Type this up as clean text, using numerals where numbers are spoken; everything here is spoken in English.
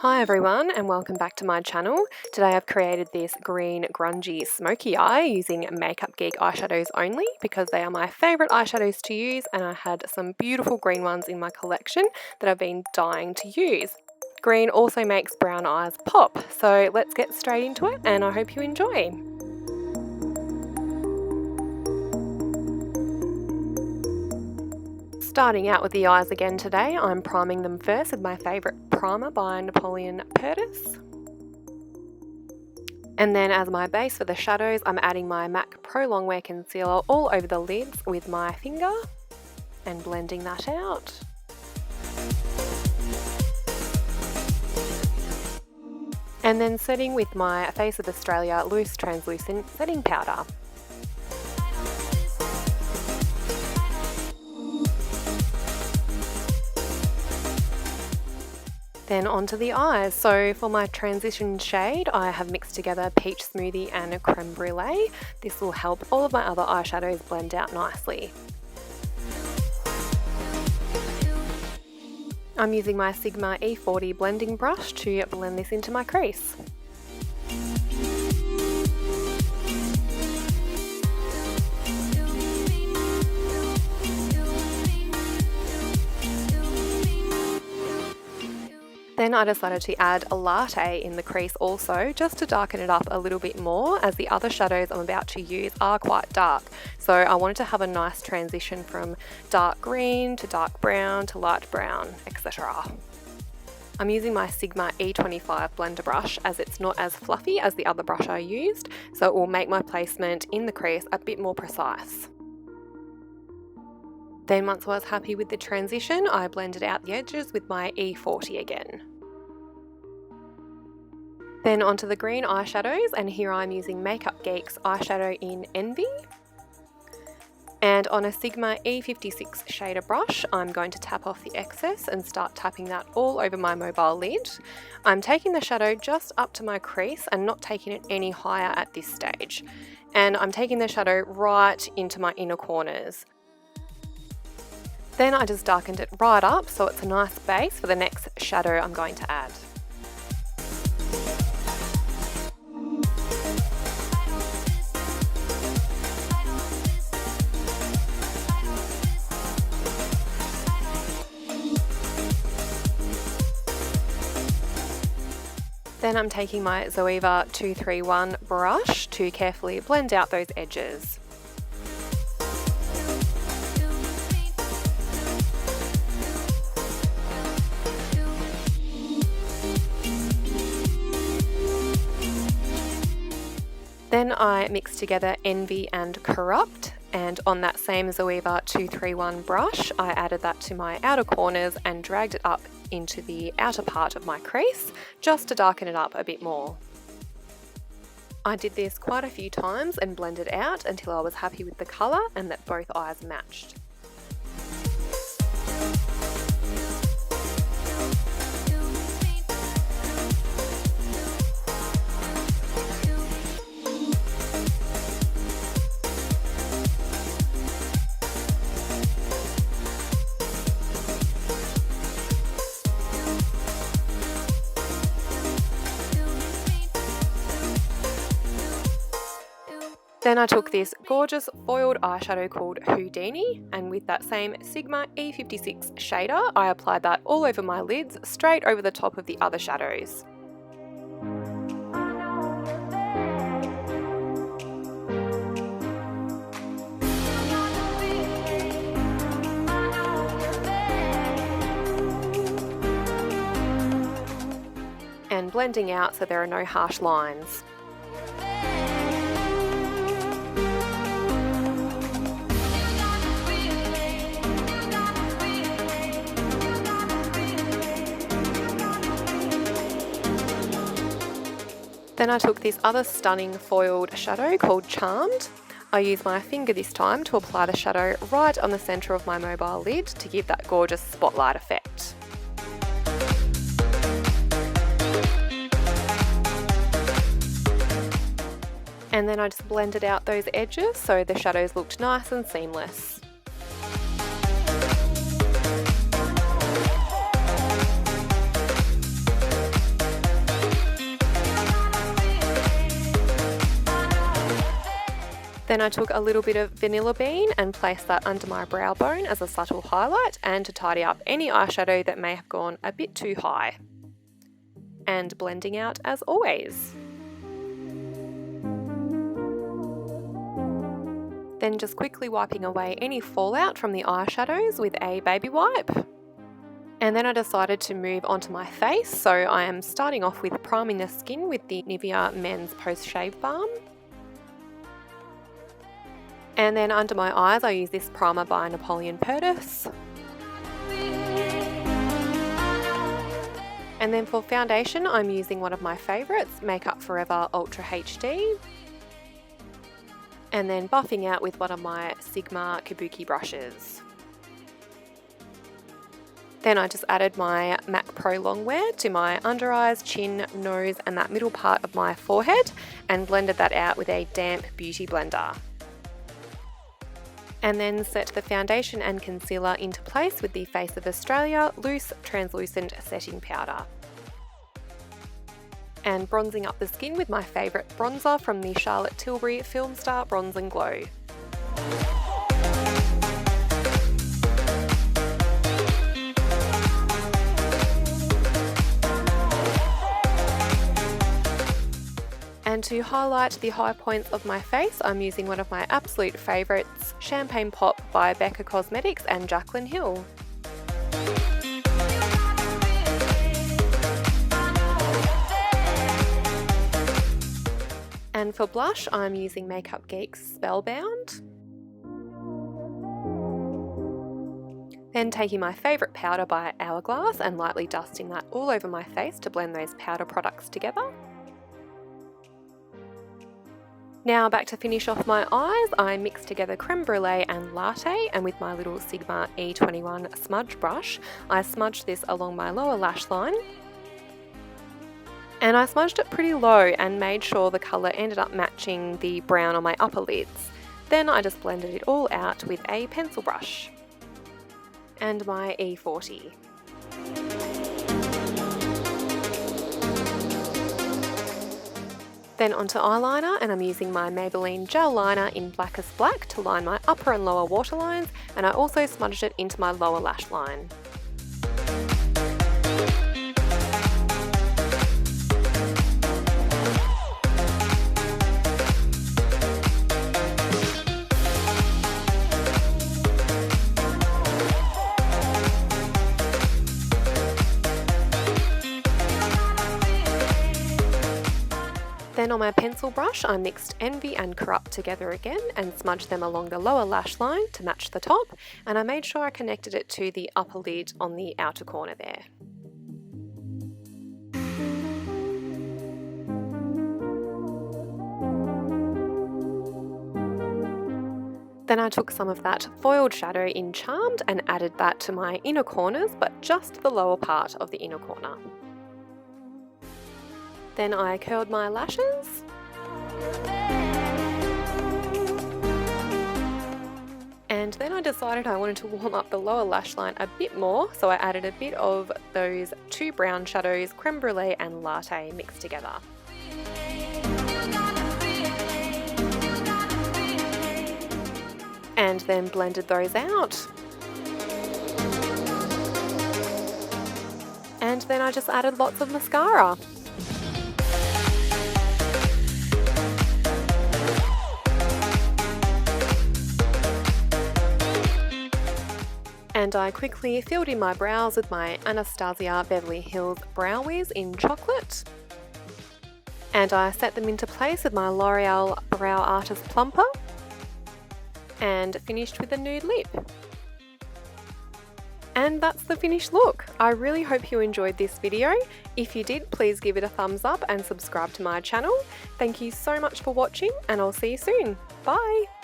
Hi everyone and welcome back to my channel. Today I've created this green grungy smoky eye using Makeup Geek eyeshadows only because they are my favourite eyeshadows to use and I had some beautiful green ones in my collection that I've been dying to use. Green also makes brown eyes pop, so let's get straight into it and I hope you enjoy. Starting out with the eyes again today, I'm priming them first with my favourite primer by Napoleon Perdis. And then as my base for the shadows, I'm adding my MAC Pro Longwear Concealer all over the lids with my finger and blending that out. And then setting with my Face of Australia Loose Translucent Setting Powder. Then onto the eyes. So for my transition shade, I have mixed together Peach Smoothie and a Creme Brûlée. This will help all of my other eyeshadows blend out nicely. I'm using my Sigma E40 blending brush to blend this into my crease. Then I decided to add a Latte in the crease also, just to darken it up a little bit more, as the other shadows I'm about to use are quite dark. So I wanted to have a nice transition from dark green to dark brown to light brown, etc. I'm using my Sigma E25 blender brush as it's not as fluffy as the other brush I used, so it will make my placement in the crease a bit more precise. Then once I was happy with the transition, I blended out the edges with my E40 again. Then onto the green eyeshadows, and here I'm using Makeup Geek's eyeshadow in Envy. And on a Sigma E56 shader brush, I'm going to tap off the excess and start tapping that all over my mobile lid. I'm taking the shadow just up to my crease and not taking it any higher at this stage. And I'm taking the shadow right into my inner corners. Then I just darkened it right up so it's a nice base for the next shadow I'm going to add. Then I'm taking my Zoeva 231 brush to carefully blend out those edges. Then I mixed together Envy and Corrupt, and on that same Zoeva 231 brush, I added that to my outer corners and dragged it up into the outer part of my crease, just to darken it up a bit more. I did this quite a few times and blended out until I was happy with the colour and that both eyes matched. Then I took this gorgeous foiled eyeshadow called Houdini, and with that same Sigma E56 shader, I applied that all over my lids, straight over the top of the other shadows. And blending out so there are no harsh lines. Then I took this other stunning foiled shadow called Charmed. I used my finger this time to apply the shadow right on the centre of my mobile lid to give that gorgeous spotlight effect. And then I just blended out those edges so the shadows looked nice and seamless. Then I took a little bit of Vanilla Bean and placed that under my brow bone as a subtle highlight and to tidy up any eyeshadow that may have gone a bit too high. And blending out as always. Then just quickly wiping away any fallout from the eyeshadows with a baby wipe. And then I decided to move onto my face, so I am starting off with priming the skin with the Nivea Men's Post-Shave Balm. And then under my eyes I use this primer by Napoleon Perdis. And then for foundation I'm using one of my favourites, Makeup Forever Ultra HD. And then buffing out with one of my Sigma Kabuki brushes. Then I just added my MAC Pro Longwear to my under eyes, chin, nose and that middle part of my forehead and blended that out with a damp beauty blender. And then set the foundation and concealer into place with the Face of Australia Loose Translucent Setting Powder. And bronzing up the skin with my favourite bronzer from the Charlotte Tilbury Filmstar Bronze and Glow. And to highlight the high points of my face, I'm using one of my absolute favourites, Champagne Pop by Becca Cosmetics and Jaclyn Hill. And for blush, I'm using Makeup Geek's Spellbound. Then taking my favourite powder by Hourglass and lightly dusting that all over my face to blend those powder products together. Now back to finish off my eyes, I mixed together Creme Brûlée and Latte, and with my little Sigma E21 smudge brush, I smudged this along my lower lash line. And I smudged it pretty low and made sure the colour ended up matching the brown on my upper lids. Then I just blended it all out with a pencil brush. And my E40. Then onto eyeliner, and I'm using my Maybelline gel liner in Blackest Black to line my upper and lower waterlines, and I also smudged it into my lower lash line. Then on my pencil brush, I mixed Envy and Corrupt together again and smudged them along the lower lash line to match the top, and I made sure I connected it to the upper lid on the outer corner there. Then I took some of that foiled shadow in Charmed and added that to my inner corners, but just the lower part of the inner corner. Then I curled my lashes. And then I decided I wanted to warm up the lower lash line a bit more, so I added a bit of those two brown shadows, Creme Brûlée and Latte, mixed together. And then blended those out. And then I just added lots of mascara. And I quickly filled in my brows with my Anastasia Beverly Hills Brow Wiz in chocolate. And I set them into place with my L'Oreal Brow Artist Plumper. And finished with a nude lip. And that's the finished look. I really hope you enjoyed this video. If you did, please give it a thumbs up and subscribe to my channel. Thank you so much for watching, and I'll see you soon. Bye!